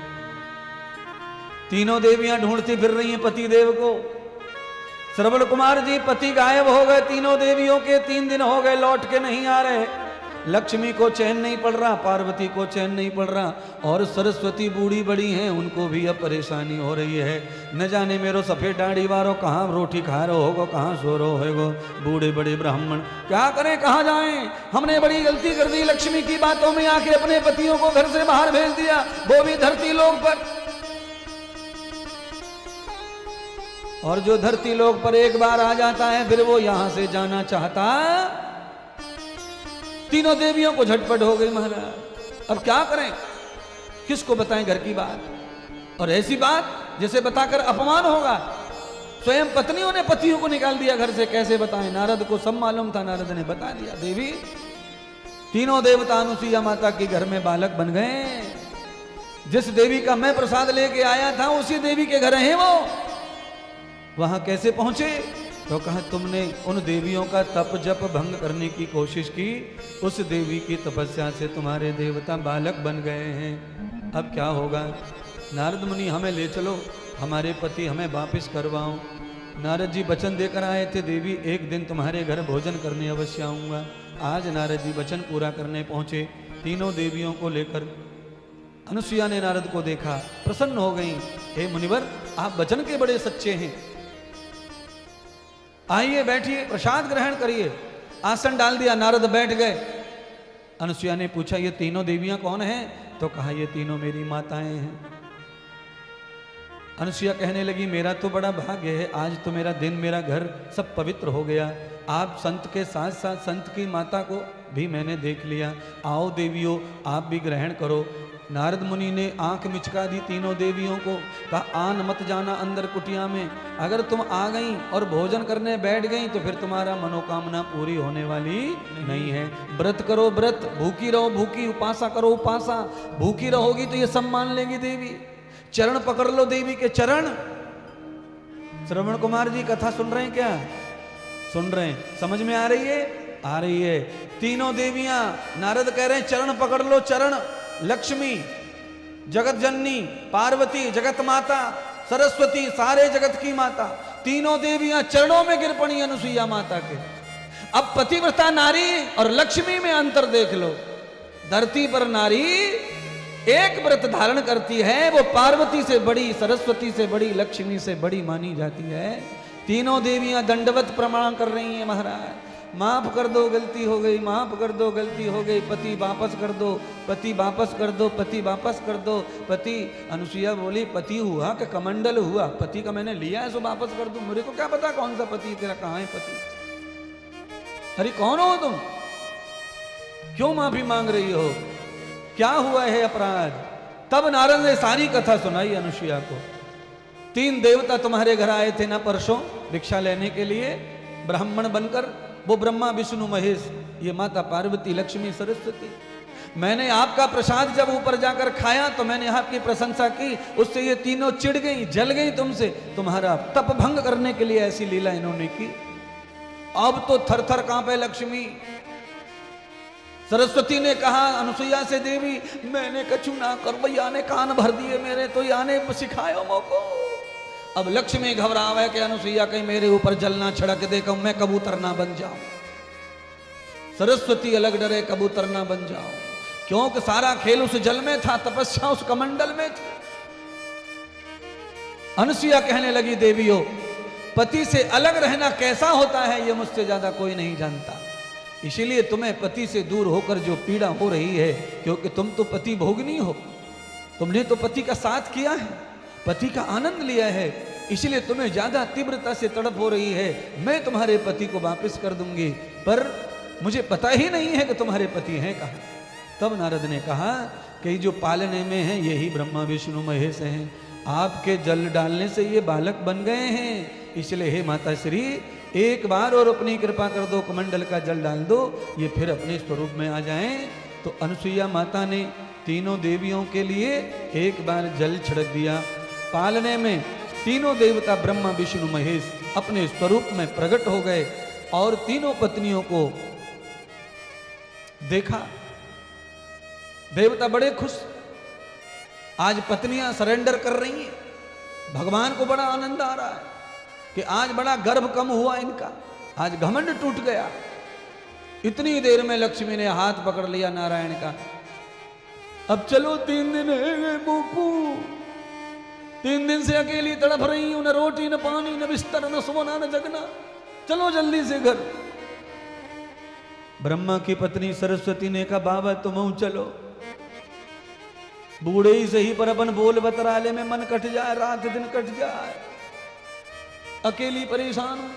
तीनों देवियां ढूंढती फिर रही हैं पति देव को। श्रवण कुमार जी पति गायब हो गए तीनों देवियों के, 3 दिन हो गए लौट के नहीं आ रहे। लक्ष्मी को चैन नहीं पड़ रहा, पार्वती को चैन नहीं पड़ रहा, और सरस्वती बूढ़ी बड़ी हैं उनको भी अब परेशानी हो रही है। न जाने मेरो सफेद दाढ़ी वालों कहाँ रोटी खा रहे होगो, कहाँ सो रहे होगो। बूढ़े बड़े ब्राह्मण क्या करें, कहाँ जाएं? हमने बड़ी गलती कर दी, लक्ष्मी की बातों में आके अपने पतियों को घर से बाहर भेज दिया, वो भी धरती लोक पर। और जो धरती लोक पर एक बार आ जाता है फिर वो यहां से जाना चाहता। तीनों देवियों को झटपट हो गई महाराज, अब क्या करें, किसको बताएं घर की बात? और ऐसी बात जिसे बताकर अपमान होगा। स्वयं पत्नियों ने पतियों को निकाल दिया घर से, कैसे बताएं? नारद को सब मालूम था, नारद ने बता दिया। देवी तीनों देवता अनुसुईया माता के घर में बालक बन गए। जिस देवी का मैं प्रसाद लेके आया था उसी देवी के घर हैं वो। वहां कैसे पहुंचे? तो कहा तुमने उन देवियों का तप जप भंग करने की कोशिश की, उस देवी की तपस्या से तुम्हारे देवता बालक बन गए हैं। अब क्या होगा? नारद मुनि हमें ले चलो, हमारे पति हमें वापस करवाओ। नारद जी वचन देकर आए थे, देवी एक दिन तुम्हारे घर भोजन करने अवश्य आऊंगा। आज नारद जी वचन पूरा करने पहुंचे तीनों देवियों को लेकर। अनुसुईया ने नारद को देखा, प्रसन्न हो गई। हे मुनिवर आप वचन के बड़े सच्चे हैं, आइए बैठिए, प्रसाद ग्रहण करिए। आसन डाल दिया, नारद बैठ गए। अनुसुईया ने पूछा ये तीनों देवियां कौन हैं? तो कहा ये तीनों मेरी माताएं हैं। अनुसुईया कहने लगी मेरा तो बड़ा भाग्य है, आज तो मेरा दिन, मेरा घर सब पवित्र हो गया। आप संत के साथ साथ संत की माता को भी मैंने देख लिया। आओ देवियों आप भी ग्रहण करो। नारद मुनि ने आंख मिचका दी तीनों देवियों को, कहा आन मत जाना अंदर कुटिया में। अगर तुम आ गई और भोजन करने बैठ गई तो फिर तुम्हारा मनोकामना पूरी होने वाली नहीं है। व्रत करो व्रत, भूखी रहो भूखी, उपासा करो उपासा। भूखी रहोगी तो ये सब मान लेगी देवी। चरण पकड़ लो देवी के चरण। श्रवण कुमार जी कथा सुन रहे हैं क्या? सुन रहे हैं? समझ में आ रही है? आ रही है। तीनों देवियां, नारद कह रहे हैं चरण पकड़ लो चरण। लक्ष्मी जगत जननी, पार्वती जगत माता, सरस्वती सारे जगत की माता, तीनों देवियां चरणों में गिर पड़ी अनुसुईया माता के। अब पतिव्रता नारी और लक्ष्मी में अंतर देख लो। धरती पर नारी एक व्रत धारण करती है, वो पार्वती से बड़ी, सरस्वती से बड़ी, लक्ष्मी से बड़ी मानी जाती है। तीनों देवियां दंडवत प्रमाण कर रही हैं, महाराज माफ कर दो, गलती हो गई, माफ कर दो, गलती हो गई, पति वापस कर दो, पति वापस कर दो, पति वापस कर दो, पति। अनुसुईया बोली पति हुआ कि कमंडल हुआ? पति का मैंने लिया है सो वापस कर दूं, मेरे को क्या पता कौन सा पति तेरा, कहां है पति? अरे कौन हो तुम, क्यों माफी मांग रही हो, क्या हुआ है अपराध? तब नारद ने सारी कथा सुनाई अनुसुईया को। 3 देवता तुम्हारे घर आए थे ना परसों भिक्षा लेने के लिए, ब्राह्मण बनकर, वो ब्रह्मा विष्णु महेश, ये माता पार्वती लक्ष्मी सरस्वती। मैंने आपका प्रसाद जब ऊपर जाकर खाया तो मैंने आपकी प्रशंसा की, उससे ये तीनों चिढ़ गई, जल गई तुमसे, तुम्हारा तप भंग करने के लिए ऐसी लीला इन्होंने की। अब तो थर थर कांपे लक्ष्मी। सरस्वती ने कहा अनुसुईया से, देवी मैंने कछु ना कर, भैया ने कान भर दिए मेरे, तो याने सिखायो मोको। अब लक्ष्मी घबरावे कि अनुसुईया कहीं मेरे ऊपर जल ना छिड़क दे, कहूं मैं कबूतर ना बन जाऊं। सरस्वती अलग डरे, कबूतर ना बन जाऊं, क्योंकि सारा खेल उस जल में था, तपस्या उस कमंडल में थी। अनुसुईया कहने लगी, देवियों पति से अलग रहना कैसा होता है ये मुझसे ज्यादा कोई नहीं जानता, इसीलिए तुम्हें पति से दूर होकर जो पीड़ा हो रही है, क्योंकि तुम तो पति भोगनी हो, तुमने तो पति का साथ किया है, पति का आनंद लिया है, इसलिए तुम्हें ज्यादा तीव्रता से तड़प हो रही है। मैं तुम्हारे पति को वापस कर दूंगी, पर मुझे पता ही नहीं है कि तुम्हारे पति हैं कहाँ। तब नारद ने कहा कि जो पालने में हैं यही ब्रह्मा विष्णु महेश हैं, आपके जल डालने से ये बालक बन गए हैं, इसलिए हे माता श्री एक बार और अपनी कृपा कर दो, कमंडल का जल डाल दो, ये फिर अपने स्वरूप में आ जाएं। तो अनुसुईया माता ने तीनों देवियों के लिए एक बार जल छिड़क दिया। पालने में तीनों देवता ब्रह्मा विष्णु महेश अपने स्वरूप में प्रकट हो गए और तीनों पत्नियों को देखा। देवता बड़े खुश, आज पत्नियां सरेंडर कर रही हैं, भगवान को बड़ा आनंद आ रहा है कि आज बड़ा गर्भ कम हुआ इनका, आज घमंड टूट गया। इतनी देर में लक्ष्मी ने हाथ पकड़ लिया नारायण का, अब चलो 3 दिन है मोकू, 3 दिन से अकेली तड़प रही हूं, न रोटी न पानी न बिस्तर न सोना न जगना, चलो जल्दी से घर। ब्रह्मा की पत्नी सरस्वती ने कहा बाबा तुम चलो, बूढ़े ही सही पर अपन बोल बतराले में मन कट जाए, रात दिन कट जाए, अकेली परेशान हूं।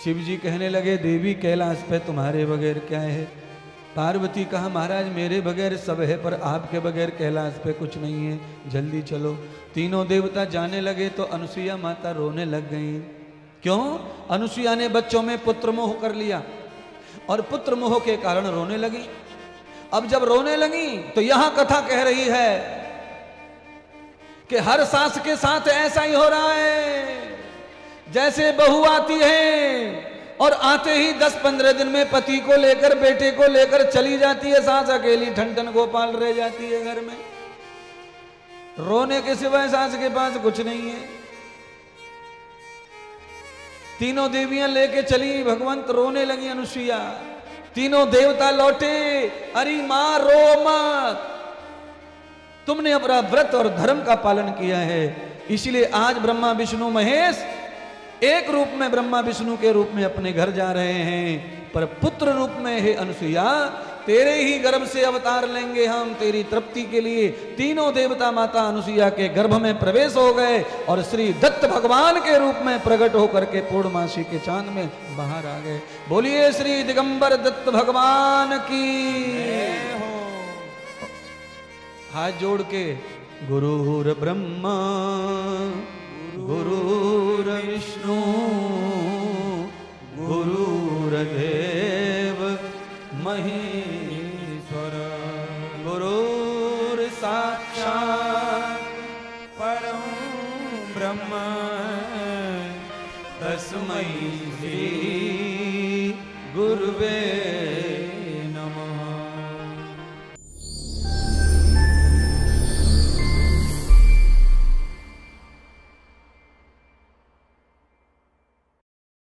शिव जी कहने लगे देवी कैलाश पे तुम्हारे बगैर क्या है? पार्वती कहा महाराज मेरे बगैर सब है, पर आपके बगैर कैलाश पे कुछ नहीं है, जल्दी चलो। तीनों देवता जाने लगे तो अनुसुईया माता रोने लग गई। क्यों? अनुसुईया ने बच्चों में पुत्र मोह कर लिया और पुत्र मोह के कारण रोने लगी। अब जब रोने लगी तो यहां कथा कह रही है कि हर सास के साथ ऐसा ही हो रहा है, जैसे बहू आती है और आते ही 10-15 दिन में पति को लेकर बेटे को लेकर चली जाती है, सास अकेली ठन ठन गोपाल रह जाती है घर में, रोने के सिवाय सास के पास कुछ नहीं है। तीनों देवियां लेके चली, भगवंत रोने लगी अनुसुईया, तीनों देवता लौटे, अरे मां रो मत, तुमने अपना व्रत और धर्म का पालन किया है, इसलिए आज ब्रह्मा विष्णु महेश एक रूप में ब्रह्मा विष्णु के रूप में अपने घर जा रहे हैं, पर पुत्र रूप में हे अनुसुईया तेरे ही गर्भ से अवतार लेंगे हम तेरी तृप्ति के लिए। तीनों देवता माता अनुसुईया के गर्भ में प्रवेश हो गए और श्री दत्त भगवान के रूप में प्रकट होकर के पूर्णमासी के चांद में बाहर आ गए। बोलिए श्री दिगंबर दत्त भगवान की। हाथ जोड़ के गुरुर ब्रह्मा गुरुर विष्णु गुरुर्देव महेश्वर गुरुर साक्षात् परम ब्रह्म तस्मै श्री गुरुवे